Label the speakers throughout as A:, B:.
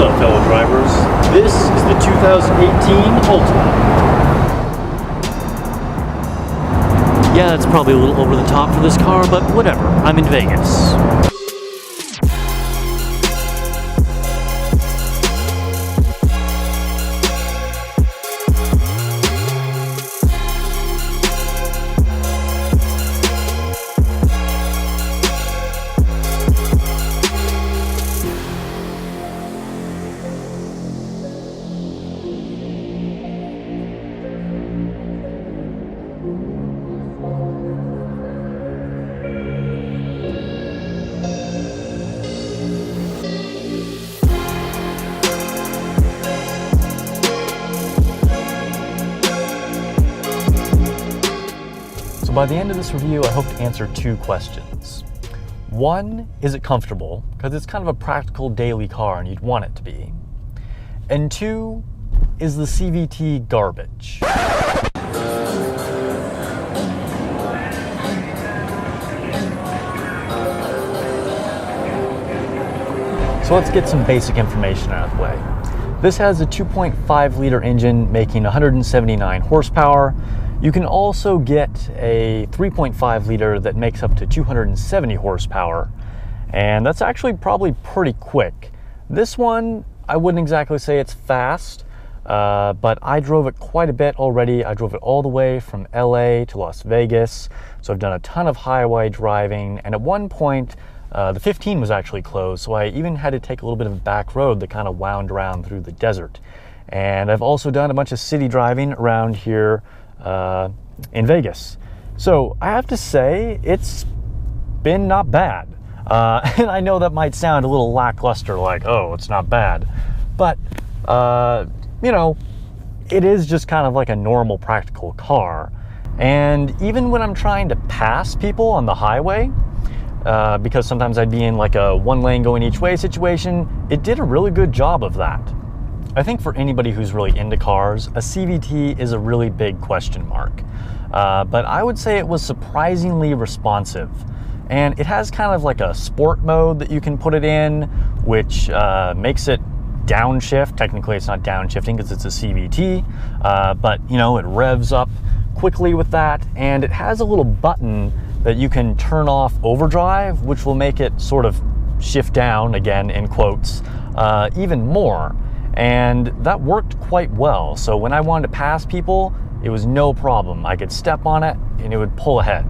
A: What's up, fellow drivers? This is the 2018 Altima. Yeah, that's probably a little over the top for this car, but whatever. I'm in Vegas. So by the end of this review, I hope to answer two questions. One, is it comfortable? Because it's kind of a practical daily car and you'd want it to be. And two, is the CVT garbage? So let's get some basic information out of the way. This has a 2.5 liter engine making 179 horsepower. You can also get a 3.5 liter that makes up to 270 horsepower, and that's actually probably pretty quick. This one, I wouldn't exactly say it's fast, but I drove it quite a bit already. I drove it all the way from LA to Las Vegas, so I've done a ton of highway driving, and at one point, the 15 was actually closed, so I even had to take a little bit of a back road that kind of wound around through the desert. And I've also done a bunch of city driving around here in Vegas. So I have to say it's been not bad. And I know that might sound a little lackluster, like, oh, it's not bad. But, you know, it is just kind of like a normal practical car. And even when I'm trying to pass people on the highway, because sometimes I'd be in like a one lane going each way situation, it did a really good job of that. I think for anybody who's really into cars, a CVT is a really big question mark. But I would say it was surprisingly responsive. And it has kind of like a sport mode that you can put it in, which makes it downshift. Technically it's not downshifting because it's a CVT, but you know, it revs up quickly with that. And it has a little button that you can turn off overdrive, which will make it sort of shift down, again in quotes, even more. And that worked quite well. So when I wanted to pass people, it was no problem. I could step on it and it would pull ahead.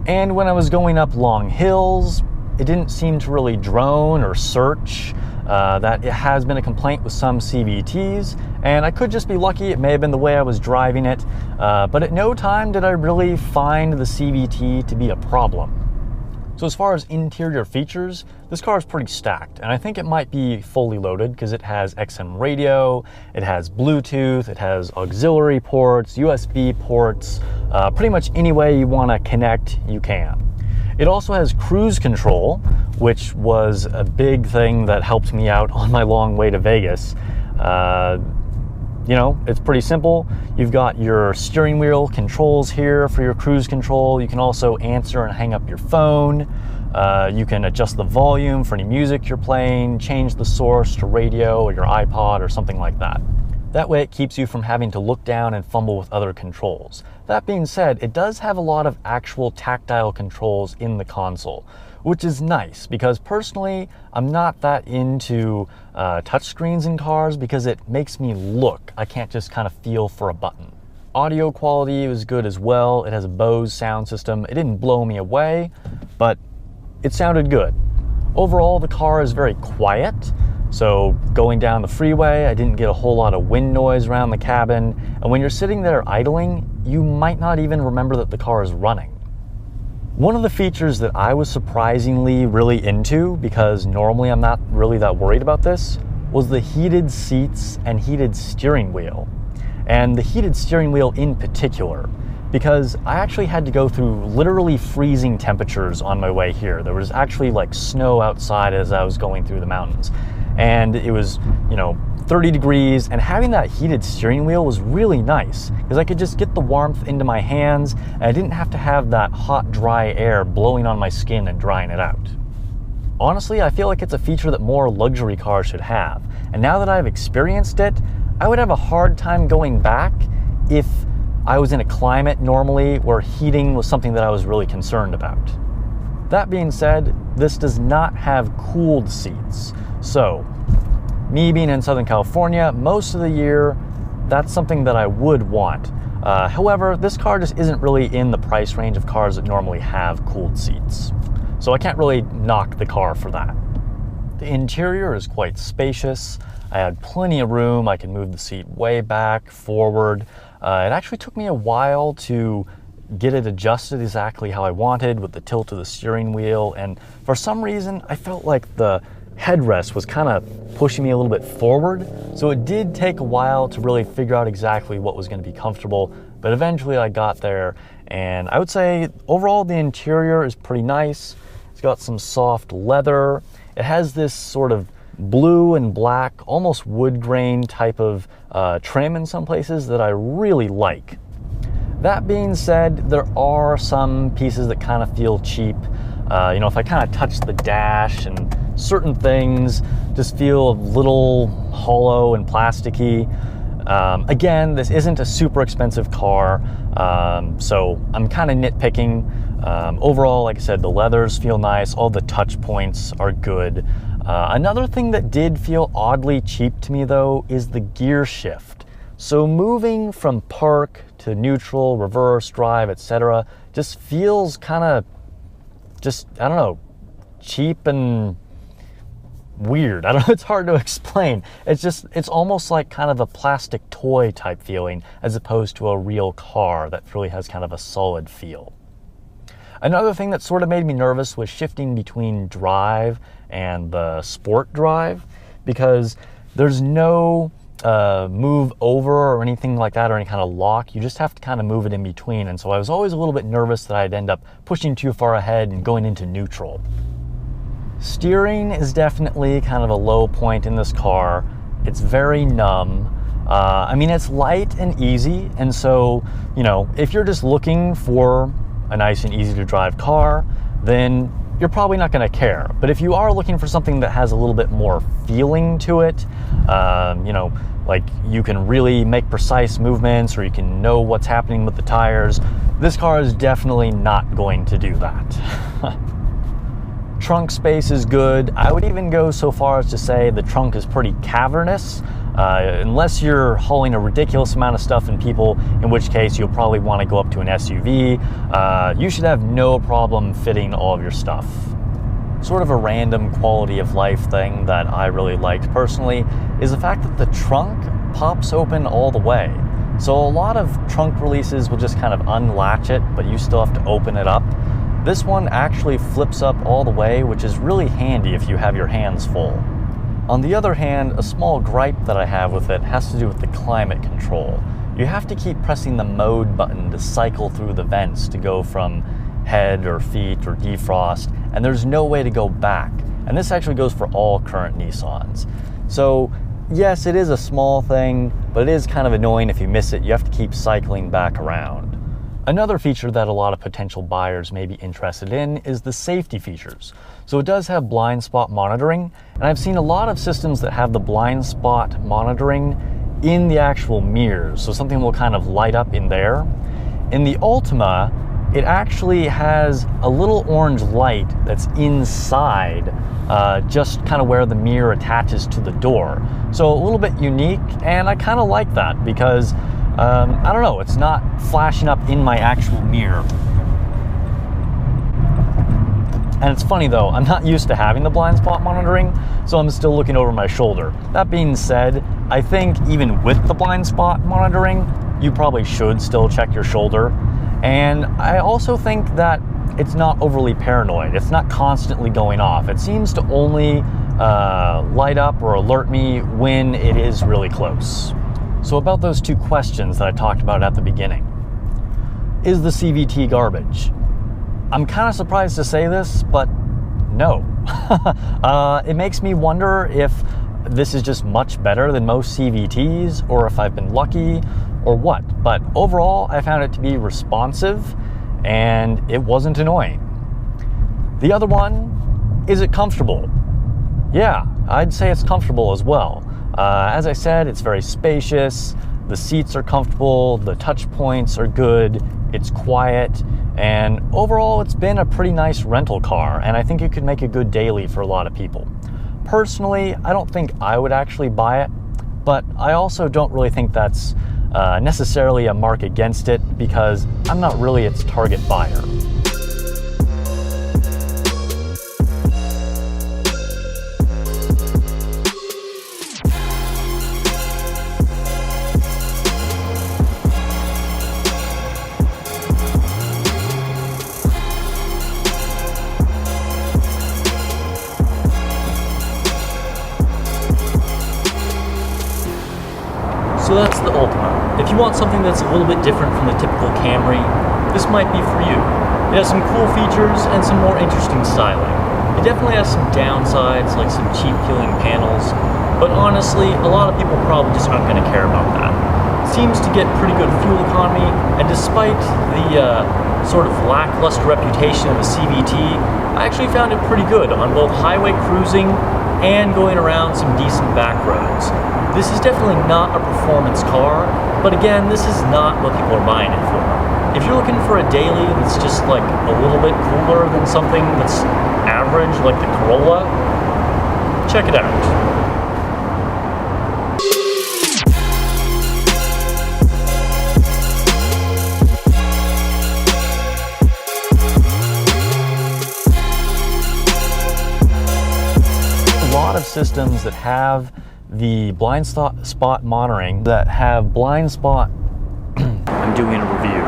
A: And when I was going up long hills, it didn't seem to really drone or search. That it has been a complaint with some CVTs, and I could just be lucky. It may have been the way I was driving it, but at no time did I really find the CVT to be a problem. So as far as interior features, this car is pretty stacked, and I think it might be fully loaded because it has XM radio, it has Bluetooth, it has auxiliary ports, USB ports, pretty much any way you want to connect, you can. It also has cruise control, which was a big thing that helped me out on my long way to Vegas. You know, it's pretty simple. You've got your steering wheel controls here for your cruise control. You can also answer and hang up your phone. You can adjust the volume for any music you're playing, change the source to radio or your iPod or something like that. That way it keeps you from having to look down and fumble with other controls. That being said, it does have a lot of actual tactile controls in the console, which is nice because personally, I'm not that into touchscreens in cars because it makes me look. I can't just kind of feel for a button. Audio quality was good as well. It has a Bose sound system. It didn't blow me away, but it sounded good. Overall, the car is very quiet. So going down the freeway, I didn't get a whole lot of wind noise around the cabin. And when you're sitting there idling, you might not even remember that the car is running. One of the features that I was surprisingly really into, because normally I'm not really that worried about this, was the heated seats and heated steering wheel. And the heated steering wheel in particular, because I actually had to go through literally freezing temperatures on my way here. There was actually like snow outside as I was going through the mountains. And it was, you know, 30 degrees, and having that heated steering wheel was really nice because I could just get the warmth into my hands and I didn't have to have that hot, dry air blowing on my skin and drying it out. Honestly, I feel like it's a feature that more luxury cars should have. And now that I've experienced it, I would have a hard time going back if I was in a climate normally where heating was something that I was really concerned about. That being said, this does not have cooled seats. So, me being in Southern California most of the year, that's something that I would want. However, this car just isn't really in the price range of cars that normally have cooled seats. So I can't really knock the car for that. The interior is quite spacious. I had plenty of room. I could move the seat way back, forward. It actually took me a while to get it adjusted exactly how I wanted with the tilt of the steering wheel. And for some reason, I felt like the headrest was kind of pushing me a little bit forward. So it did take a while to really figure out exactly what was going to be comfortable. But eventually I got there. And I would say overall the interior is pretty nice. It's got some soft leather. It has this sort of blue and black, almost wood grain type of trim in some places that I really like. That being said, there are some pieces that kind of feel cheap. You know, if I kind of touch the dash and certain things just feel a little hollow and plasticky. Again, this isn't a super expensive car, so I'm kind of nitpicking. Overall, like I said, the leathers feel nice. All the touch points are good. Another thing that did feel oddly cheap to me though is the gear shift. So moving from park to neutral, reverse, drive, etc. just feels kind of I don't know, cheap and weird. I don't know, it's hard to explain. It's almost like kind of a plastic toy type feeling as opposed to a real car that really has kind of a solid feel. Another thing that sort of made me nervous was shifting between drive and the sport drive, because there's no move over or anything like that or any kind of lock. You just have to kind of move it in between. And so I was always a little bit nervous that I'd end up pushing too far ahead and going into neutral. Steering is definitely kind of a low point in this car. It's very numb. I mean, it's light and easy. And so, you know, if you're just looking for a nice and easy to drive car, then you're probably not going to care. But if you are looking for something that has a little bit more feeling to it, you know, like you can really make precise movements or you can know what's happening with the tires, this car is definitely not going to do that. Trunk space is good. I would even go so far as to say the trunk is pretty cavernous, unless you're hauling a ridiculous amount of stuff and people, in which case you'll probably want to go up to an SUV. You should have no problem fitting all of your stuff. Sort of a random quality of life thing that I really liked personally is the fact that the trunk pops open all the way. So a lot of trunk releases will just kind of unlatch it, but you still have to open it up. This one actually flips up all the way, which is really handy if you have your hands full. On the other hand, a small gripe that I have with it has to do with the climate control. You have to keep pressing the mode button to cycle through the vents to go from head or feet or defrost, and there's no way to go back. And this actually goes for all current Nissans. So yes, it is a small thing, but it is kind of annoying if you miss it. You have to keep cycling back around. Another feature that a lot of potential buyers may be interested in is the safety features. So it does have blind spot monitoring, and I've seen a lot of systems that have the blind spot monitoring in the actual mirrors. So something will kind of light up in there. In the Altima, it actually has a little orange light that's inside, just kind of where the mirror attaches to the door. So a little bit unique, and I kind of like that because I don't know, it's not flashing up in my actual mirror. And it's funny though, I'm not used to having the blind spot monitoring, so I'm still looking over my shoulder. That being said, I think even with the blind spot monitoring, you probably should still check your shoulder. And I also think that it's not overly paranoid. It's not constantly going off. It seems to only light up or alert me when it is really close. So about those two questions that I talked about at the beginning. Is the CVT garbage? I'm kind of surprised to say this, but no. It makes me wonder if this is just much better than most CVTs, or if I've been lucky, or what. But overall, I found it to be responsive, and it wasn't annoying. The other one Is it comfortable? Yeah, I'd say it's comfortable as well. As I said, it's very spacious, the seats are comfortable, the touch points are good, it's quiet, and overall it's been a pretty nice rental car, and I think it could make a good daily for a lot of people. Personally, I don't think I would actually buy it, but I also don't really think that's necessarily a mark against it because I'm not really its target buyer. So that's the Altima. If you want something that's a little bit different from the typical Camry, this might be for you. It has some cool features and some more interesting styling. It definitely has some downsides, like some cheap peeling panels, but honestly, a lot of people probably just aren't going to care about that. It seems to get pretty good fuel economy, and despite the sort of lackluster reputation of a CVT, I actually found it pretty good on both highway cruising and going around some decent back roads. This is definitely not a performance car, but again, this is not what people are buying it for. If you're looking for a daily that's just like a little bit cooler than something that's average, like the Corolla, check it out. A lot of systems that have the blind spot monitoring, that have blind spot I'm doing a review.